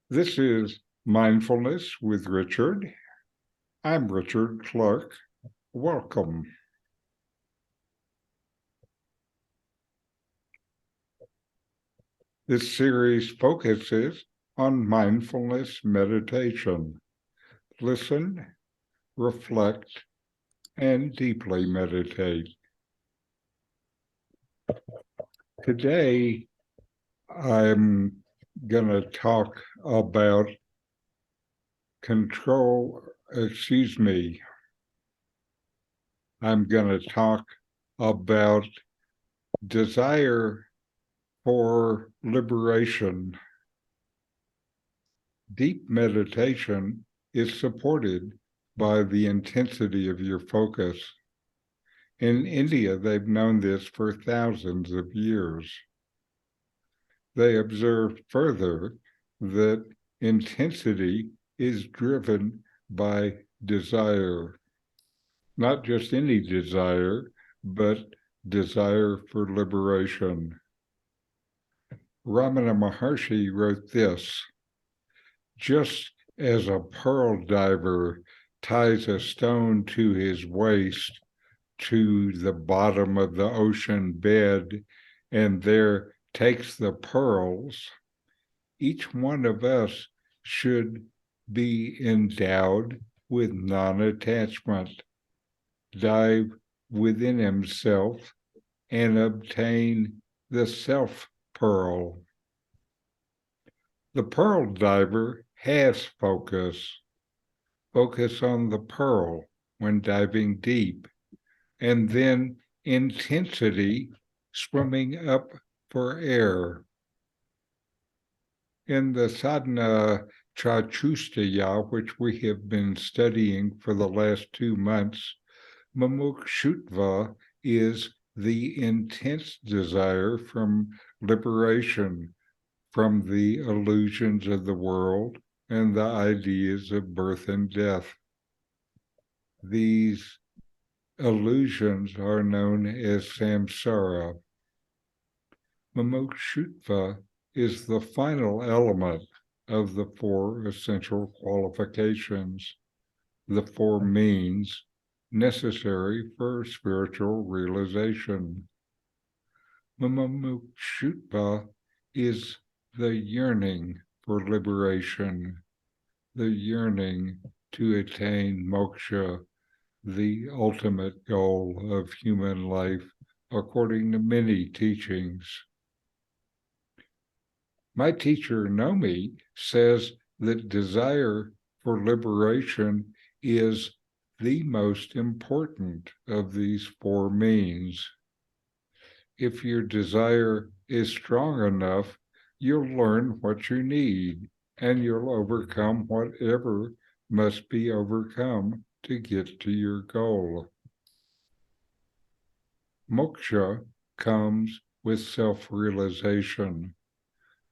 This is Mindfulness with Richard. I'm Richard Clarke. Welcome. This series focuses on mindfulness meditation. Listen, reflect, and deeply meditate. Today, I'm going to talk about I'm going to talk about desire for liberation. Deep meditation is supported by the intensity of your focus. In India, they've known this for thousands of years. They observed further that intensity is driven by desire, not just any desire, but desire for liberation. Ramana Maharshi wrote this: just as a pearl diver ties a stone to his waist to the bottom of the ocean bed and there takes the pearls, each one of us should be endowed with non-attachment, dive within himself and obtain the self-pearl. The pearl diver has focus on the pearl when diving deep, and then intensity swimming up for air. In the Sadhana Chatushtaya, which we have been studying for the last 2 months, Mumukshutva is the intense desire from liberation from the illusions of the world and the ideas of birth and death. These illusions are known as samsara. Mumukshutva is the final element of the 4 essential qualifications, the 4 means necessary for spiritual realization. Mumukshutva is the yearning for liberation, the yearning to attain moksha, the ultimate goal of human life, according to many teachings. My teacher, Nome, says that desire for liberation is the most important of these 4 means. If your desire is strong enough, you'll learn what you need, and you'll overcome whatever must be overcome to get to your goal. Moksha comes with self-realization,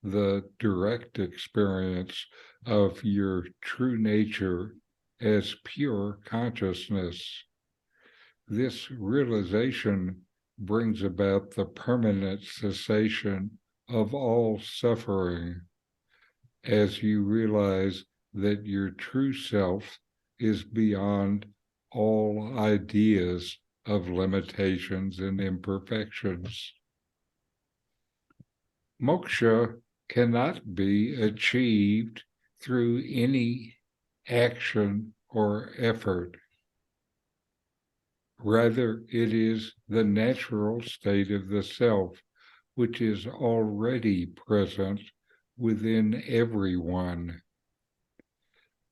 the direct experience of your true nature as pure consciousness. This realization brings about the permanent cessation of all suffering as you realize that your true self is beyond all ideas of limitations and imperfections. Moksha cannot be achieved through any action or effort. Rather, it is the natural state of the self, which is already present within everyone.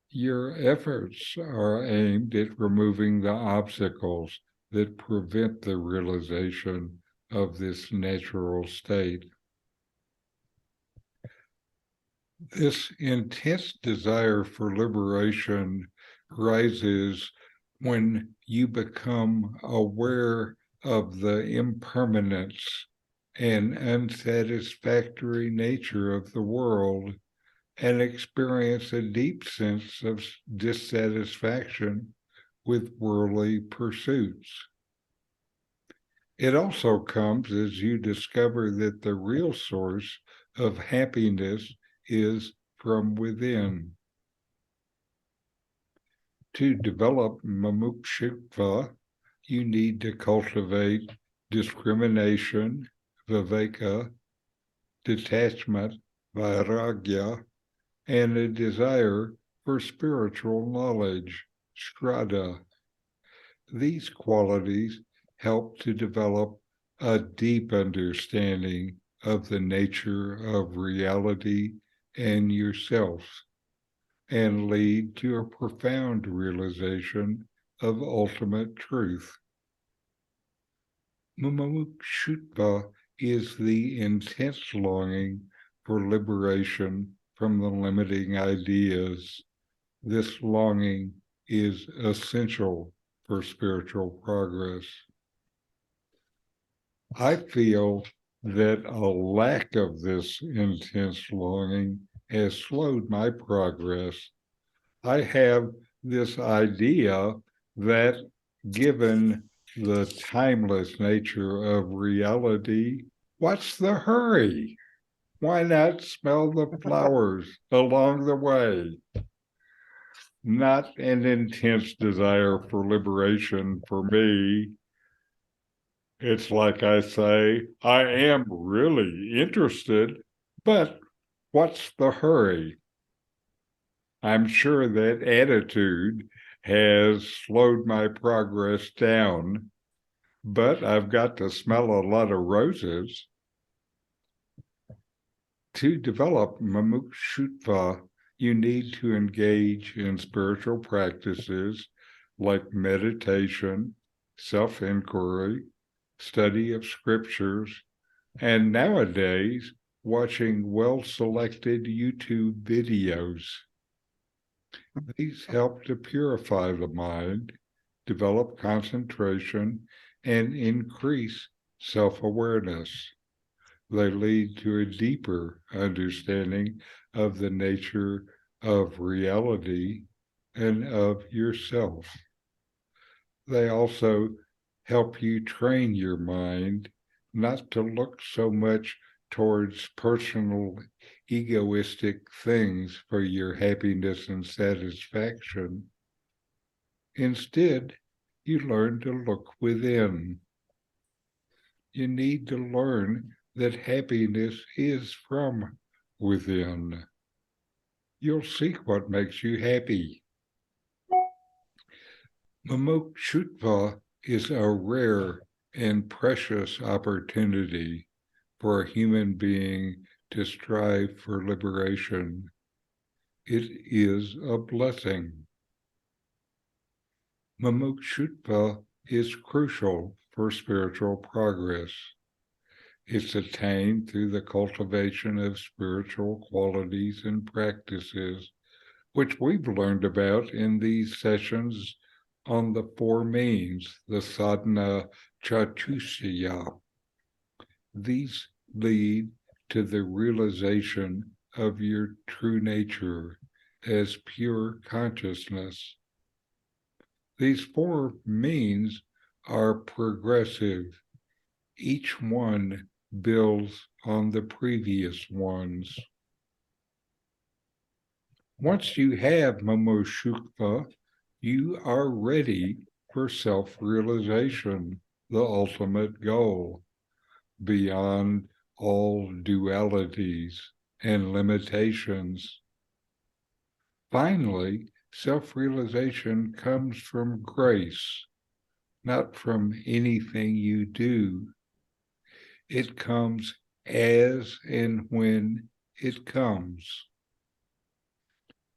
Your efforts are aimed at removing the obstacles that prevent the realization of this natural state. This intense desire for liberation rises when you become aware of the impermanence and unsatisfactory nature of the world and experience a deep sense of dissatisfaction with worldly pursuits. It also comes as you discover that the real source of happiness is from within. To develop Mumukshutva, you need to cultivate discrimination, viveka, detachment, vairagya, and a desire for spiritual knowledge, shraddha. These qualities help to develop a deep understanding of the nature of reality and yourself, and lead to a profound realization of ultimate truth. Mumukshutva is the intense longing for liberation from the limiting ideas. This longing is essential for spiritual progress. I feel that a lack of this intense longing has slowed my progress. I have this idea that given the timeless nature of reality, what's the hurry? Why not smell the flowers along the way? Not an intense desire for liberation for me. It's like I say, I am really interested, but what's the hurry? I'm sure that attitude has slowed my progress down, but I've got to smell a lot of roses. To develop Mumukshutva, you need to engage in spiritual practices like meditation, self-inquiry, study of scriptures, and nowadays, watching well-selected YouTube videos. These help to purify the mind, develop concentration, and increase self-awareness. They lead to a deeper understanding of the nature of reality and of yourself. They also help you train your mind not to look so much towards personal egoistic things for your happiness and satisfaction. Instead, you learn to look within. You need to learn that happiness is from within. You'll seek what makes you happy. Mumukshutva is a rare and precious opportunity for a human being to strive for liberation. It is a blessing. Mumukshutva is crucial for spiritual progress. It's attained through the cultivation of spiritual qualities and practices, which we've learned about in these sessions on the four means, the Sadhana Chatushtaya. These lead to the realization of your true nature as pure consciousness. These four means are progressive. Each one builds on the previous ones. Once you have Mumukshutva, you are ready for self-realization, the ultimate goal, beyond all dualities and limitations. Finally, self-realization comes from grace, not from anything you do. It comes as and when it comes.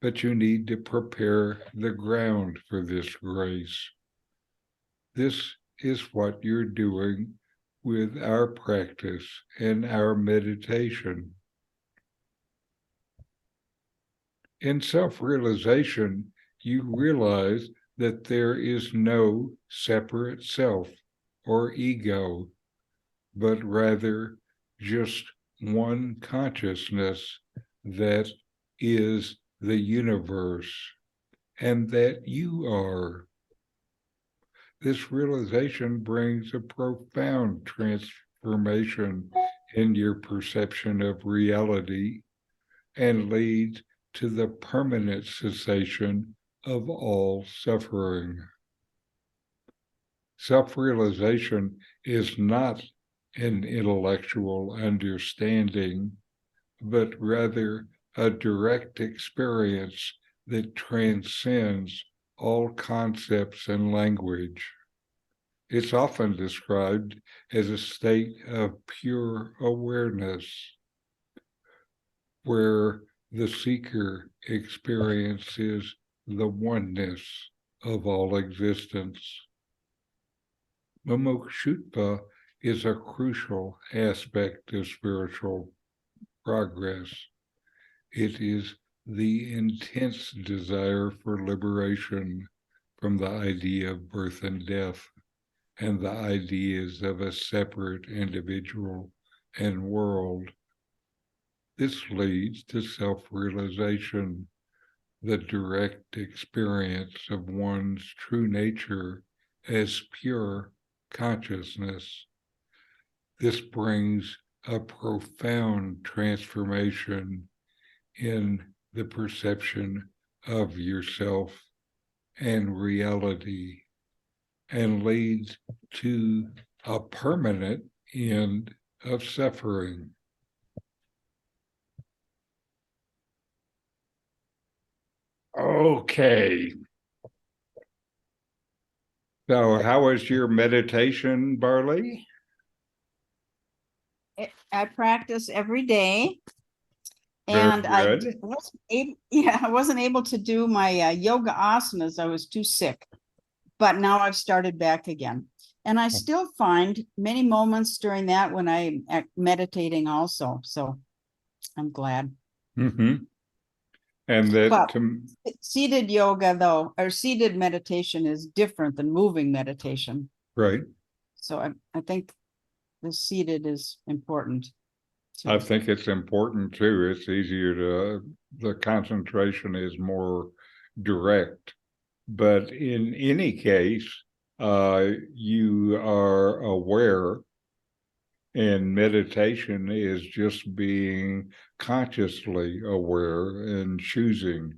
But you need to prepare the ground for this grace. This is what you're doing with our practice and our meditation. In self-realization, you realize that there is no separate self or ego, but rather just one consciousness that is the universe, and that you are. This realization brings a profound transformation in your perception of reality and leads to the permanent cessation of all suffering. Self-realization is not an intellectual understanding, but rather a direct experience that transcends all concepts and language. It's often described as a state of pure awareness, where the seeker experiences the oneness of all existence. Mumukshutva is a crucial aspect of spiritual progress. It is the intense desire for liberation from the idea of birth and death and the ideas of a separate individual and world. This leads to self-realization, the direct experience of one's true nature as pure consciousness. This brings a profound transformation in the perception of yourself and reality, and leads to a permanent end of suffering. Okay. So how was your meditation, Barley? I practice every day. Very And good. I wasn't able to do my yoga asanas. I was too sick, but now I've started back again. And I still find many moments during that when I'm meditating also. So I'm glad. Mm-hmm. And that But seated yoga, though, or seated meditation is different than moving meditation. right. So I think the seated is important. I think it's important too. It's easier the concentration is more direct. But in any case, you are aware, and meditation is just being consciously aware and choosing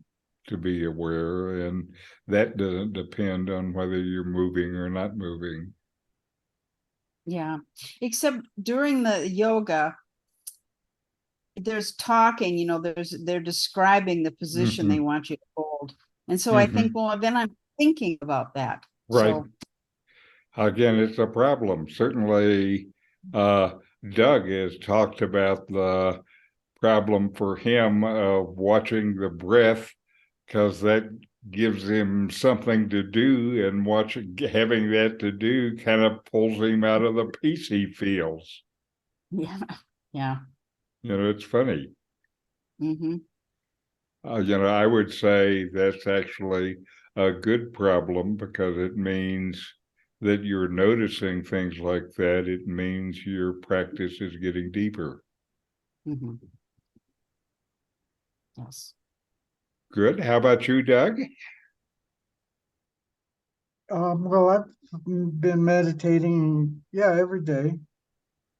to be aware. And that doesn't depend on whether you're moving or not moving. Yeah, except during the yoga, there's talking, they're describing the position they want you to hold. And so I think, well, then I'm thinking about that. Right. So, again, it's a problem. Certainly, Doug has talked about the problem for him of watching the breath, because that gives him something to do, and having that to do kind of pulls him out of the peace he feels. Yeah. It's funny. Mm-hmm. I would say that's actually a good problem, because it means that you're noticing things like that. It means your practice is getting deeper. Mm-hmm. Yes. Good. How about you, Doug? Well, I've been meditating, every day.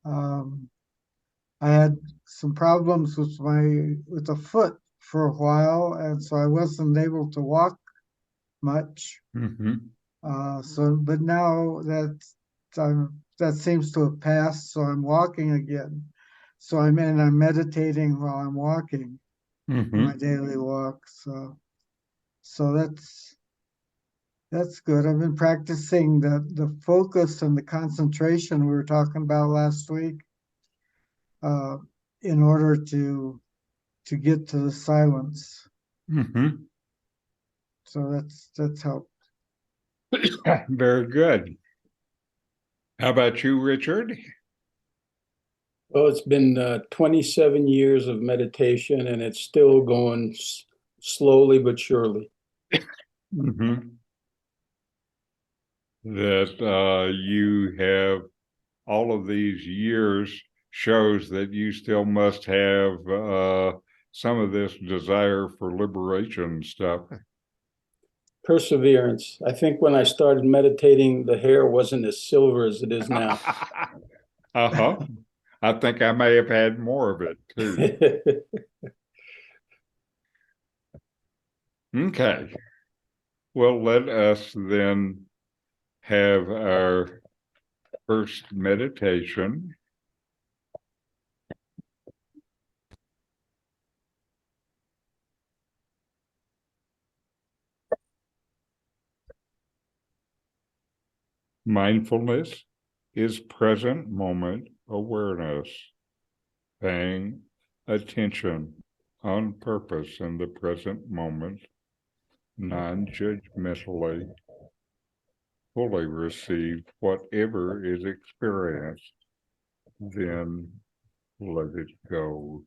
I had some problems with the foot for a while, and so I wasn't able to walk much. Mm-hmm. But now that seems to have passed, so I'm walking again. So I'm meditating while I'm walking, my daily walk. So that's good. I've been practicing the focus and the concentration we were talking about last week, in order to get to the silence. Mm-hmm. So that's helped. Very good. How about you, Richard? Well, it's been 27 years of meditation, and it's still going slowly but surely. Mm-hmm. That you have all of these years shows that you still must have some of this desire for liberation stuff. Perseverance. I think when I started meditating, the hair wasn't as silver as it is now. Uh-huh. I think I may have had more of it too. Okay. Well, let us then have our first meditation. Mindfulness is present moment awareness, paying attention on purpose in the present moment, non-judgmentally, fully receive whatever is experienced, then let it go.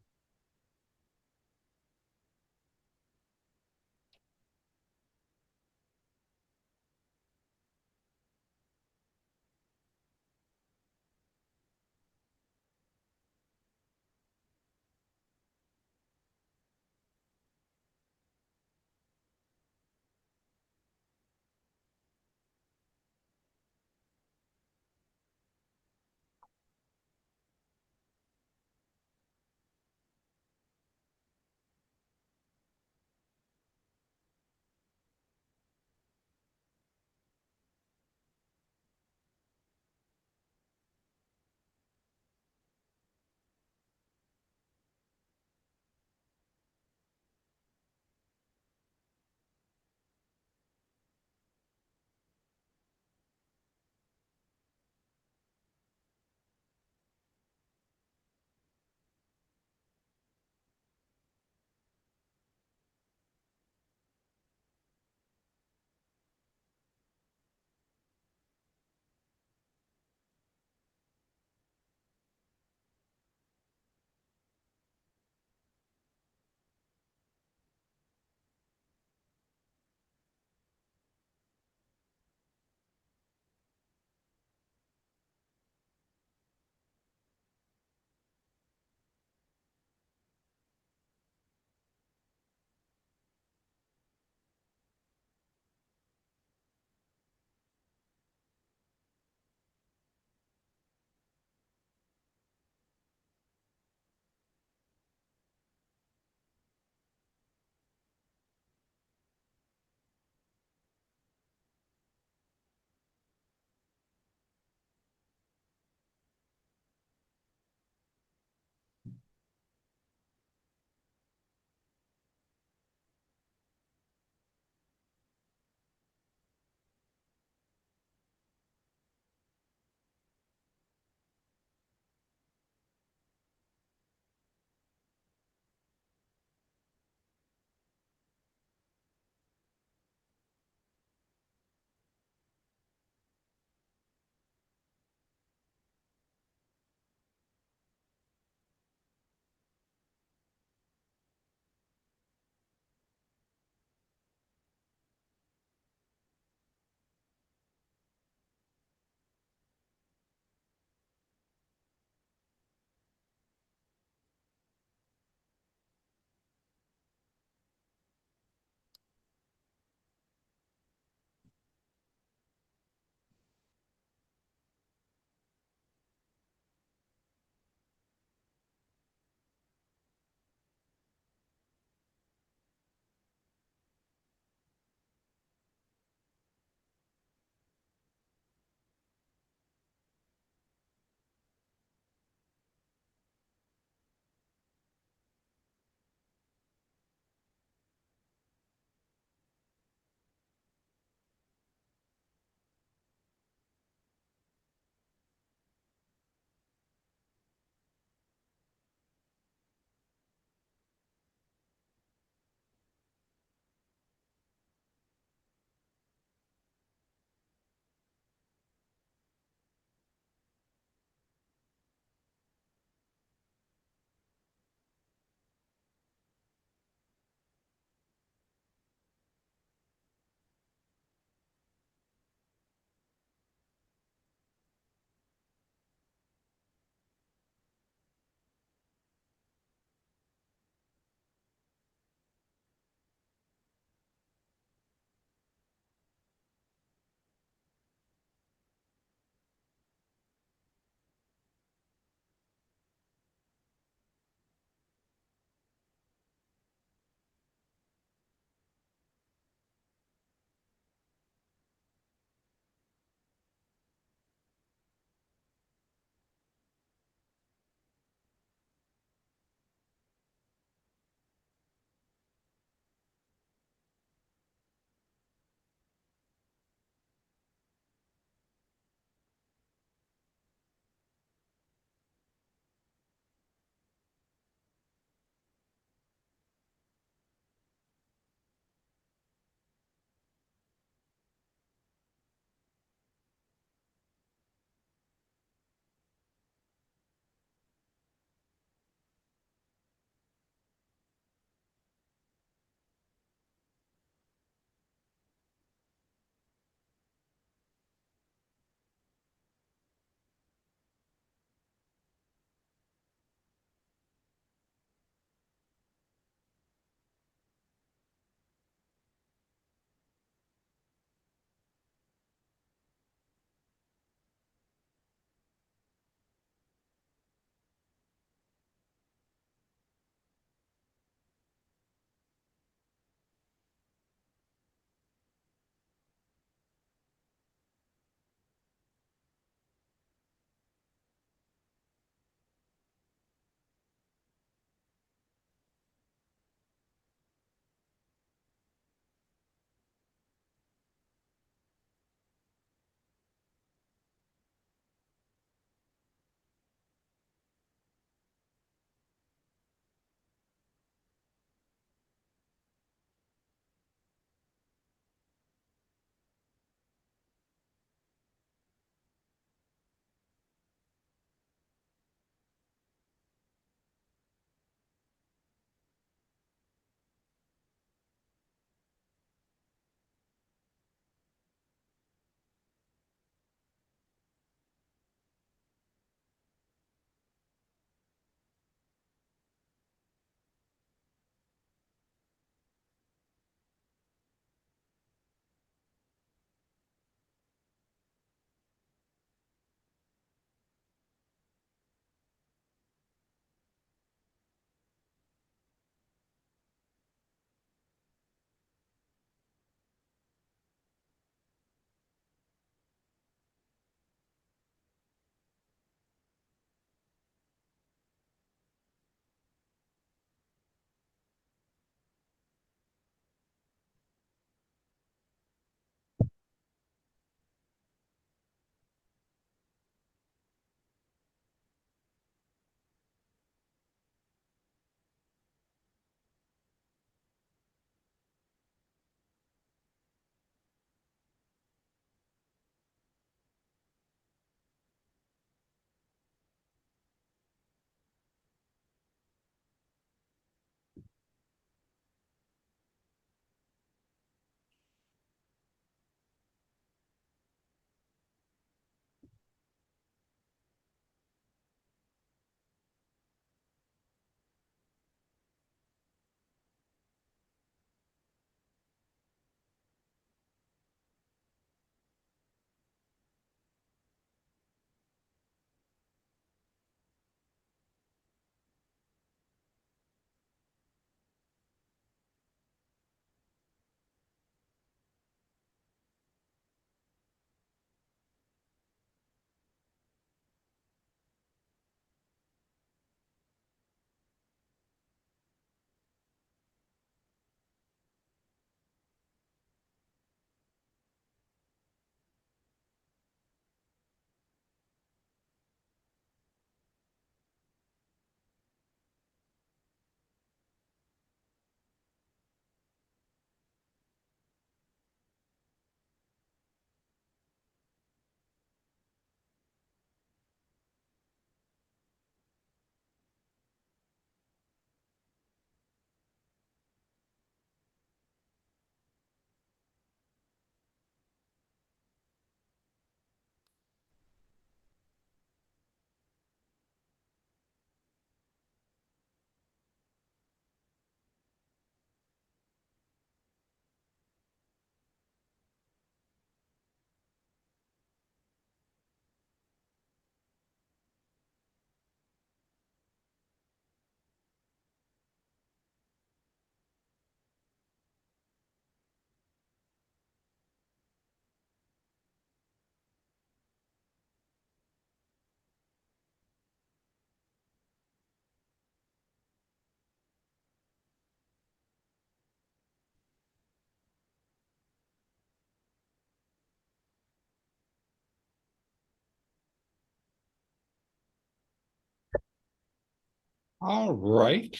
All right.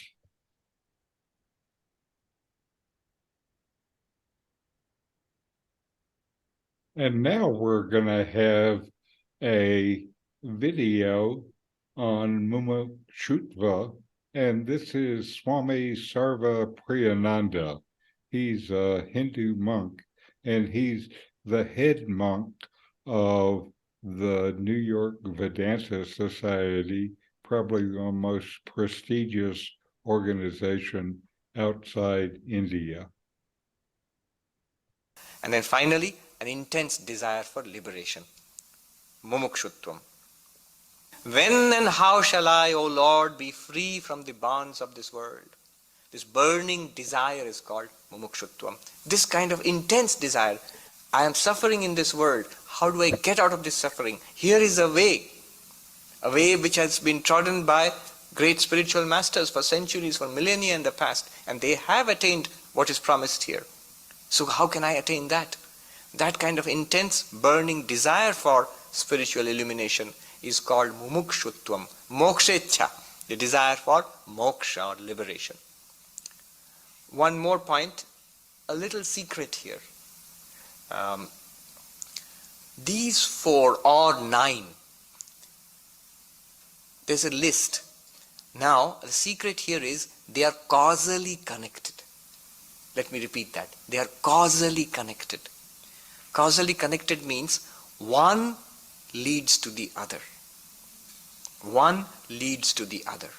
And now we're going to have a video on Mumukshutva, and this is Swami Sarva Priyananda. He's a Hindu monk, and he's the head monk of the New York Vedanta Society, probably the most prestigious organization outside India. And then finally, an intense desire for liberation. Mumukshutvam. When and how shall I, O Lord, be free from the bonds of this world? This burning desire is called Mumukshutvam. This kind of intense desire. I am suffering in this world. How do I get out of this suffering? Here is a way which has been trodden by great spiritual masters for centuries, for millennia in the past, and they have attained what is promised here. So how can I attain that? That kind of intense, burning desire for spiritual illumination is called Mumukshutvam, mokshecha, the desire for moksha or liberation. One more point, a little secret here. These 4 or 9, there's a list. Now, the secret here is they are causally connected. Let me repeat that. They are causally connected. Causally connected means one leads to the other. One leads to the other.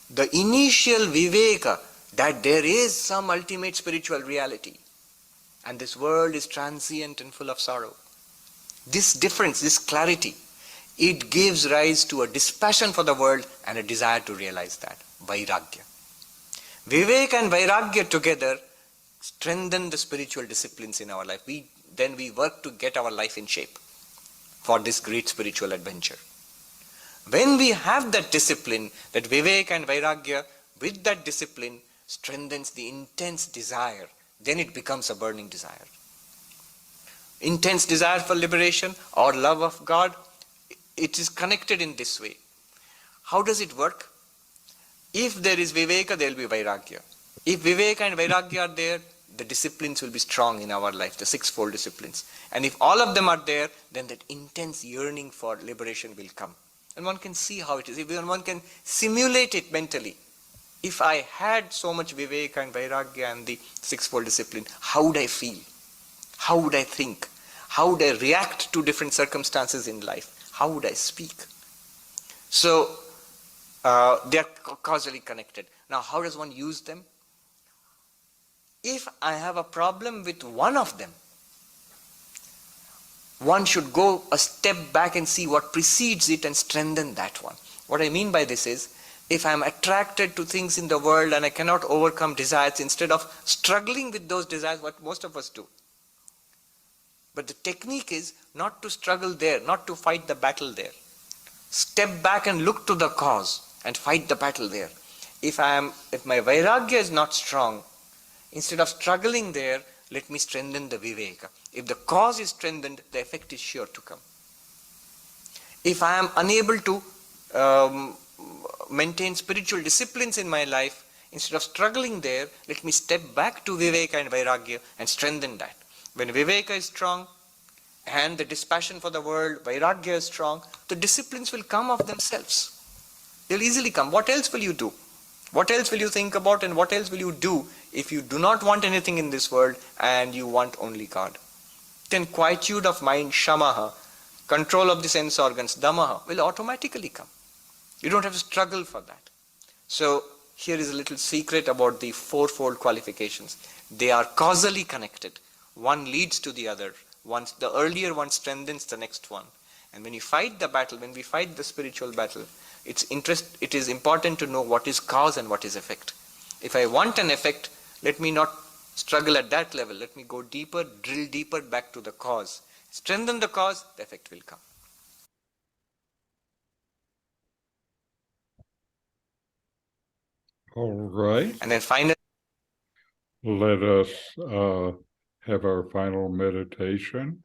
The initial viveka that there is some ultimate spiritual reality and this world is transient and full of sorrow. This difference, this clarity, it gives rise to a dispassion for the world and a desire to realize that. Vairagya. Vivek and Vairagya together strengthen the spiritual disciplines in our life. Then we work to get our life in shape for this great spiritual adventure. When we have that discipline, that Vivek and Vairagya, with that discipline strengthens the intense desire, then it becomes a burning desire. Intense desire for liberation or love of God, it is connected in this way. How does it work? If there is Viveka, there will be Vairagya. If Viveka and Vairagya are there, the disciplines will be strong in our life, the 6-fold disciplines. And if all of them are there, then that intense yearning for liberation will come. And one can see how it is. Even one can simulate it mentally. If I had so much Viveka and Vairagya and the 6-fold discipline, how would I feel? How would I think? How would I react to different circumstances in life? How would I speak? So, they are causally connected. Now, how does one use them? If I have a problem with one of them, one should go a step back and see what precedes it and strengthen that one. What I mean by this is, if I am attracted to things in the world and I cannot overcome desires, instead of struggling with those desires, what most of us do. But the technique is not to struggle there, not to fight the battle there. Step back and look to the cause and fight the battle there. If my Vairagya is not strong, instead of struggling there, let me strengthen the Viveka. If the cause is strengthened, the effect is sure to come. If I am unable to maintain spiritual disciplines in my life, instead of struggling there, let me step back to Viveka and Vairagya and strengthen that. When Viveka is strong and the dispassion for the world, Vairagya is strong, the disciplines will come of themselves. They'll easily come. What else will you do? What else will you think about and what else will you do if you do not want anything in this world and you want only God? Then quietude of mind, shamaha, control of the sense organs, damaha, will automatically come. You don't have to struggle for that. So here is a little secret about the 4-fold qualifications. They are causally connected. One leads to the other. Once the earlier one strengthens the next one. And when you fight the battle, when we fight the spiritual battle, it is important to know what is cause and what is effect. If I want an effect, let me not struggle at that level. Let me go deeper, drill deeper back to the cause. Strengthen the cause, the effect will come. All right. And then finally, let us have our final meditation.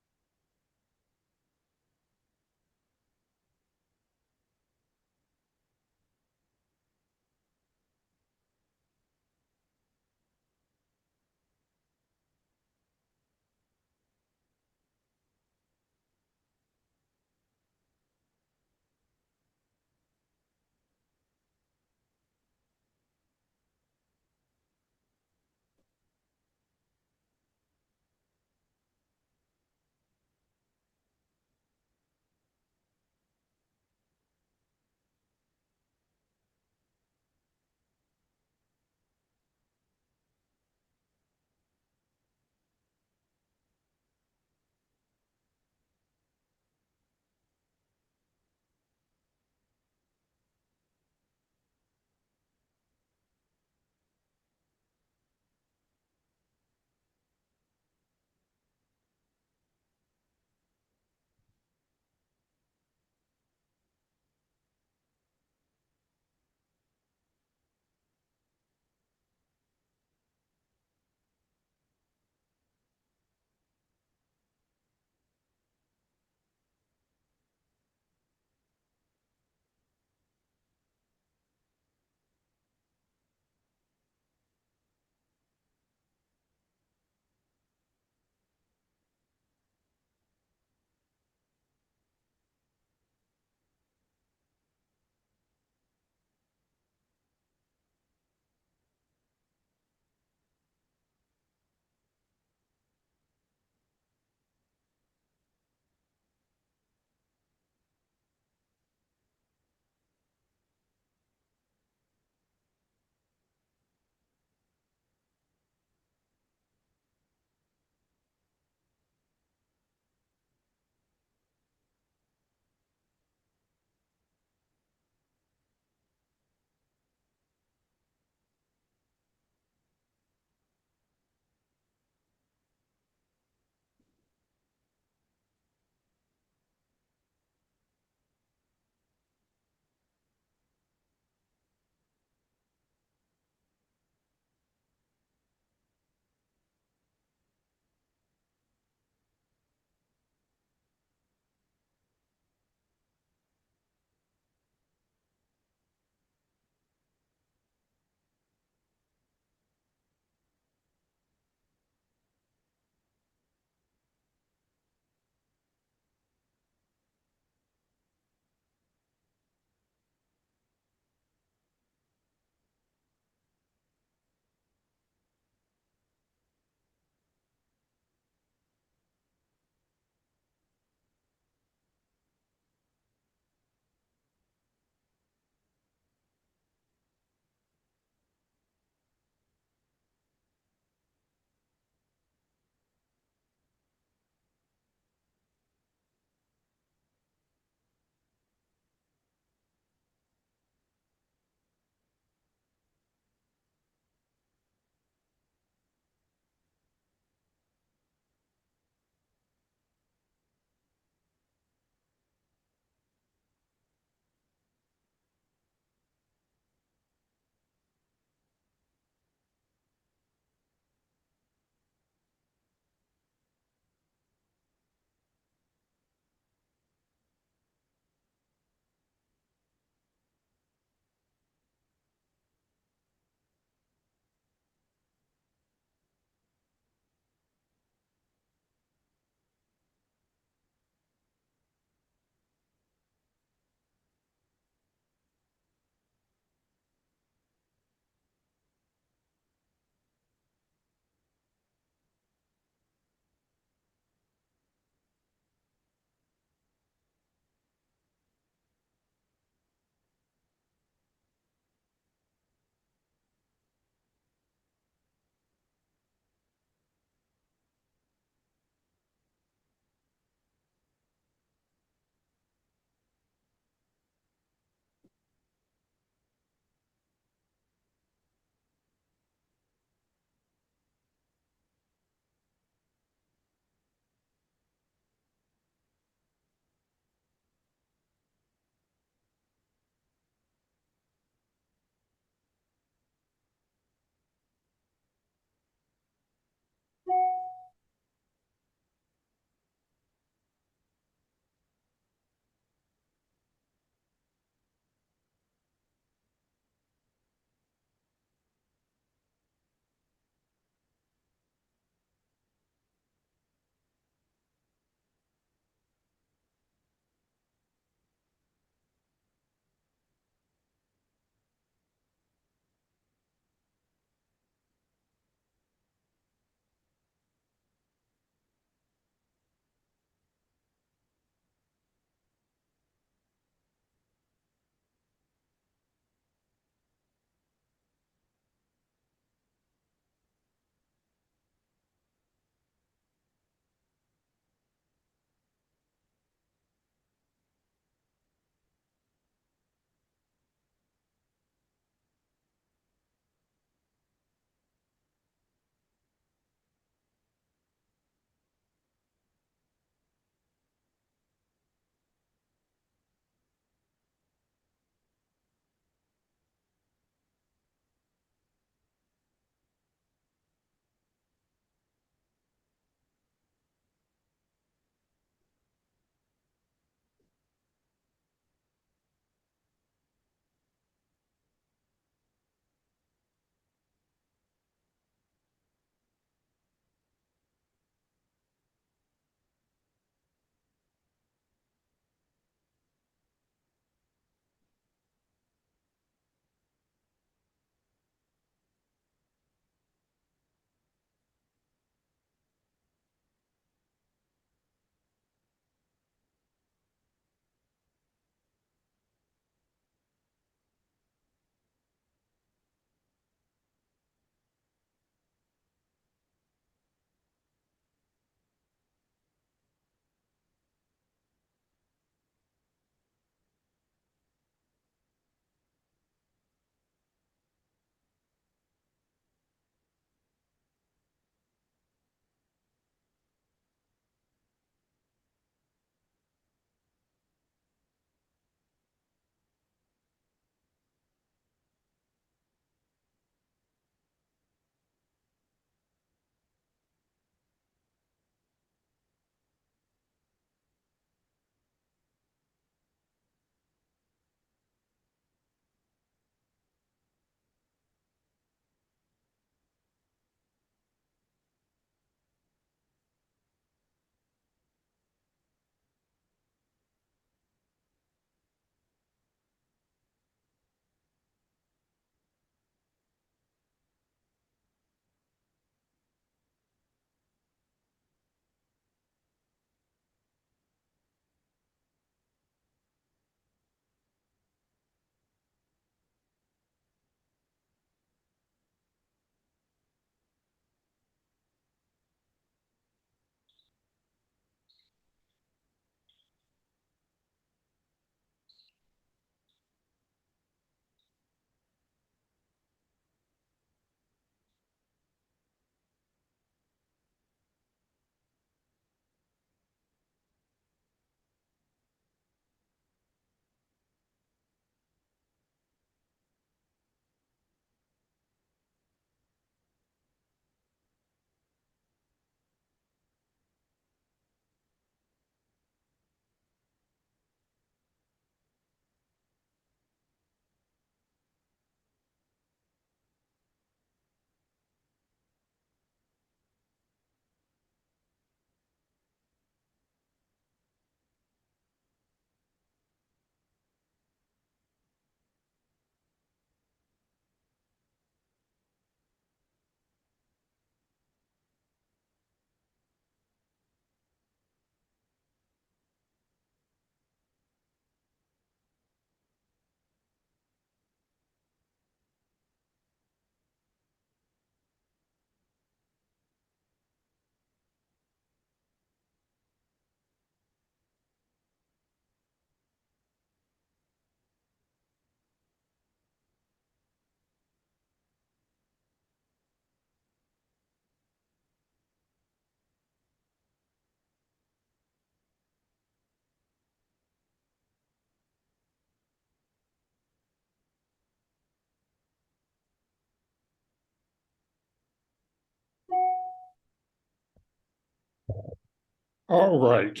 All right.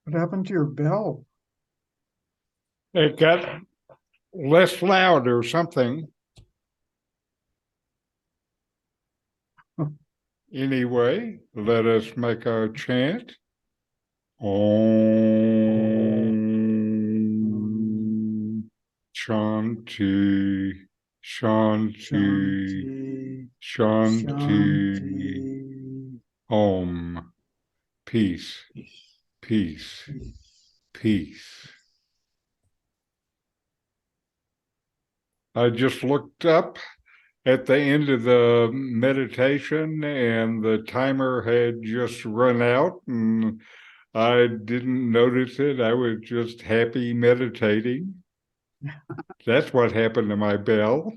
What happened to your bell? It got less loud or something. Anyway, let us make our chant. Om Shanti, Shanti, Shanti, Shanti. Om. Peace, peace, peace. I just looked up at the end of the meditation and the timer had just run out and I didn't notice it. I was just happy meditating. That's what happened to my bell.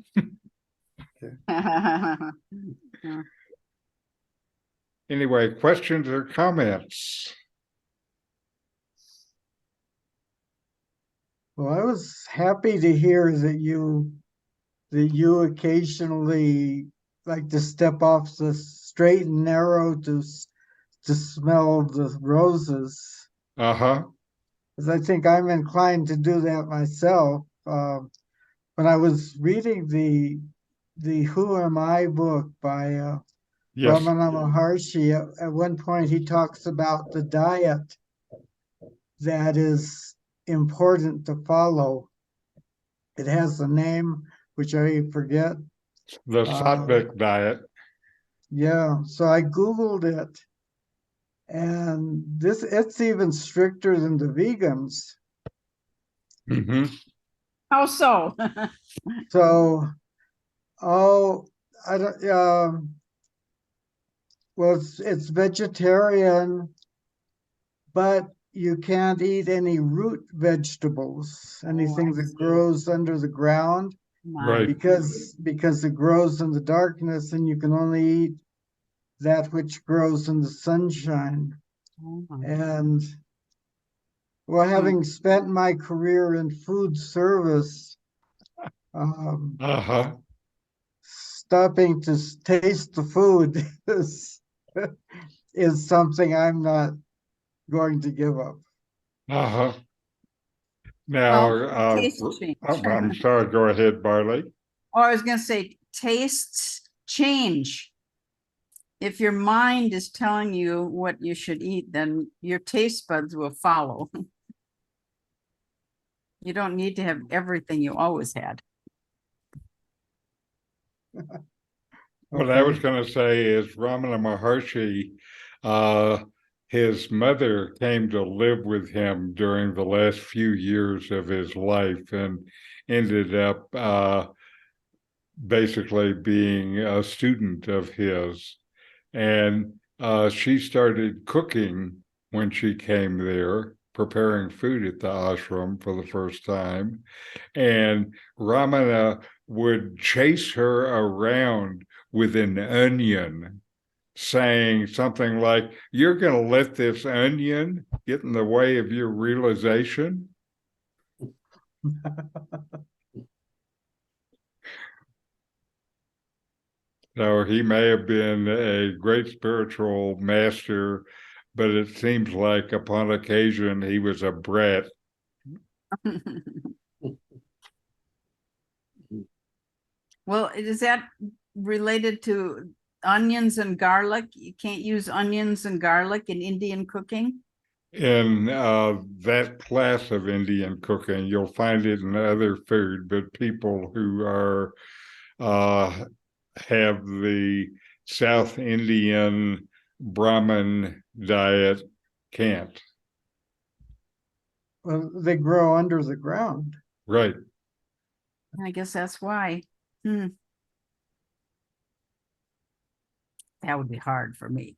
Anyway, questions or comments? Well, I was happy to hear that you occasionally like to step off the straight and narrow to smell the roses. Uh-huh. Because I think I'm inclined to do that myself. When I was reading the Who Am I book by Yes. Ramana Maharshi, at one point he talks about the diet that is important to follow. It has a name, which I forget. The Sattvic diet. Yeah, so I Googled it, and it's even stricter than the vegans. Mm-hmm. How so? So, oh, I don't, well, it's vegetarian, but you can't eat any root vegetables, anything I that see. grows under the ground, Right. because it grows in the darkness, and you can only eat that which grows in the sunshine. And well, having spent my career in food service, Uh-huh. stopping to taste the food is something I'm not going to give up. Uh-huh. Now, Well, taste change. I'm sorry, go ahead, Barley. Or I was going to say, tastes change. If your mind is telling you what you should eat, then your taste buds will follow. You don't need to have everything you always had. What I was going to say is Ramana Maharshi, his mother came to live with him during the last few years of his life and ended up basically being a student of his. And she started cooking when she came there, preparing food at the ashram for the first time. And Ramana would chase her around with an onion, saying something like, "You're going to let this onion get in the way of your realization?" So he may have been a great spiritual master, but it seems like upon occasion he was a brat. Well, is that related to onions and garlic? You can't use onions and garlic in Indian cooking? In that class of Indian cooking, you'll find it in other food, but people who are have the South Indian Brahmin diet can't. Well, they grow under the ground. Right. I guess that's why. That would be hard for me.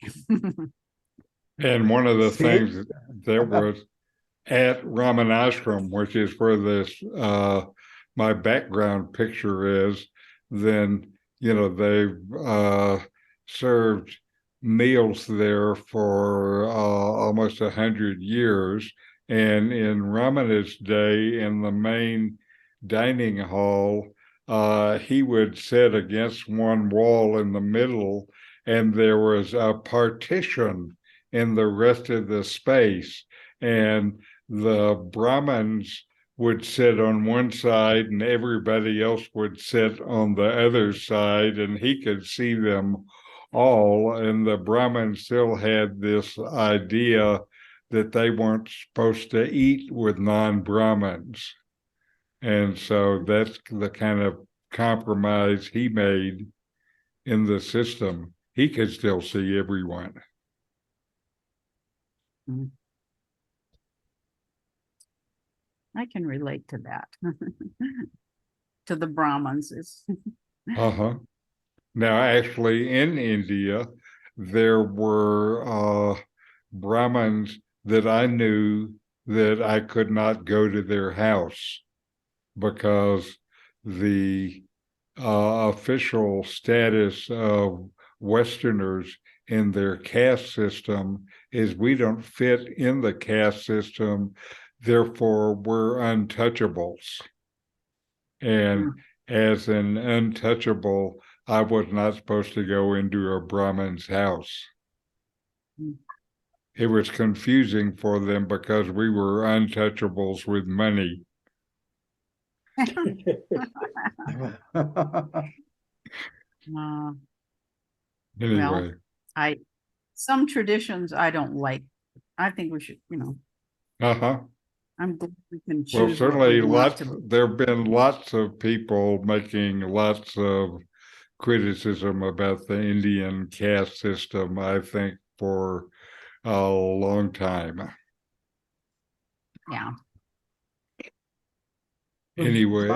And one of the See? things that was at Ramanashram, which is where this my background picture is, then they've served meals there for almost 100 years. And in Ramana's day, in the main dining hall, he would sit against one wall in the middle, and there was a partition in the rest of the space, and the Brahmins would sit on one side and everybody else would sit on the other side, and he could see them all. And the Brahmins still had this idea that they weren't supposed to eat with non-Brahmins. And so that's the kind of compromise he made in the system. He could still see everyone. I can relate to that. To the Brahmins. Uh-huh. Now, actually, in India, there were Brahmins that I knew that I could not go to their house because the official status of Westerners in their caste system is we don't fit in the caste system, therefore we're untouchables. And as an untouchable, I was not supposed to go into a Brahmin's house. It was confusing for them because we were untouchables with money. Anyway. Well, some traditions I don't like. I think we should, Uh-huh. I'm glad we can choose. Well, what certainly we want to. there have been lots of people making lots of criticism about the Indian caste system, I think, for a long time. Yeah. Anyway.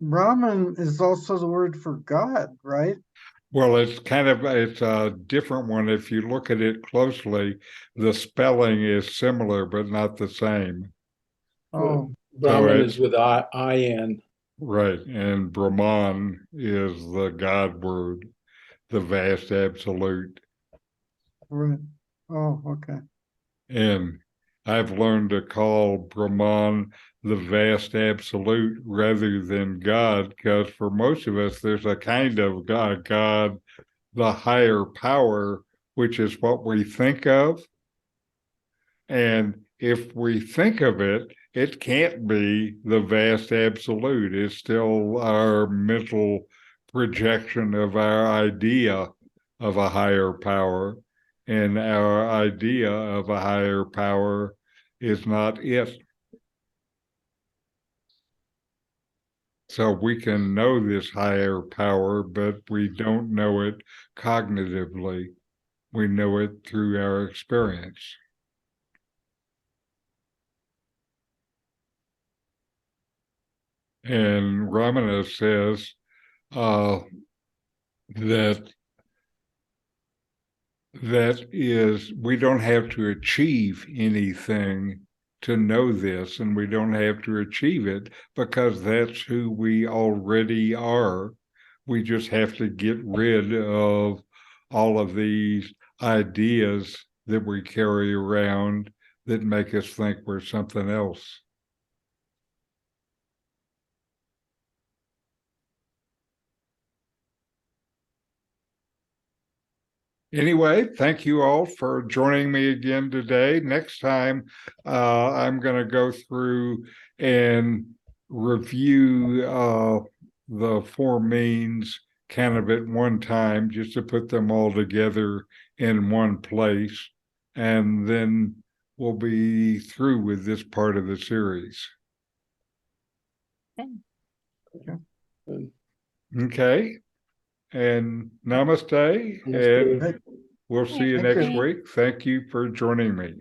Brahman is also the word for God, right? Well, it's a different one. If you look at it closely, the spelling is similar, but not the same. Oh, Brahman is with I-N. Right. And Brahman is the God word, the vast absolute. right. Oh, okay. And I've learned to call Brahman the vast absolute rather than God, because for most of us, there's a kind of God, the higher power, which is what we think of. And if we think of it, it can't be the vast absolute. It's still our mental projection of our idea of a higher power. And our idea of a higher power is not it. So we can know this higher power, but we don't know it cognitively. We know it through our experience. And Ramana says that is, we don't have to achieve anything to know this, and we don't have to achieve it because that's who we already are. We just have to get rid of all of these ideas that we carry around that make us think we're something else. Anyway, thank you all for joining me again today. Next time, I'm going to go through and review the four means kind of at one time, just to put them all together in one place. And then we'll be through with this part of the series. Okay. And namaste, and we'll see you next week. Thank you for joining me.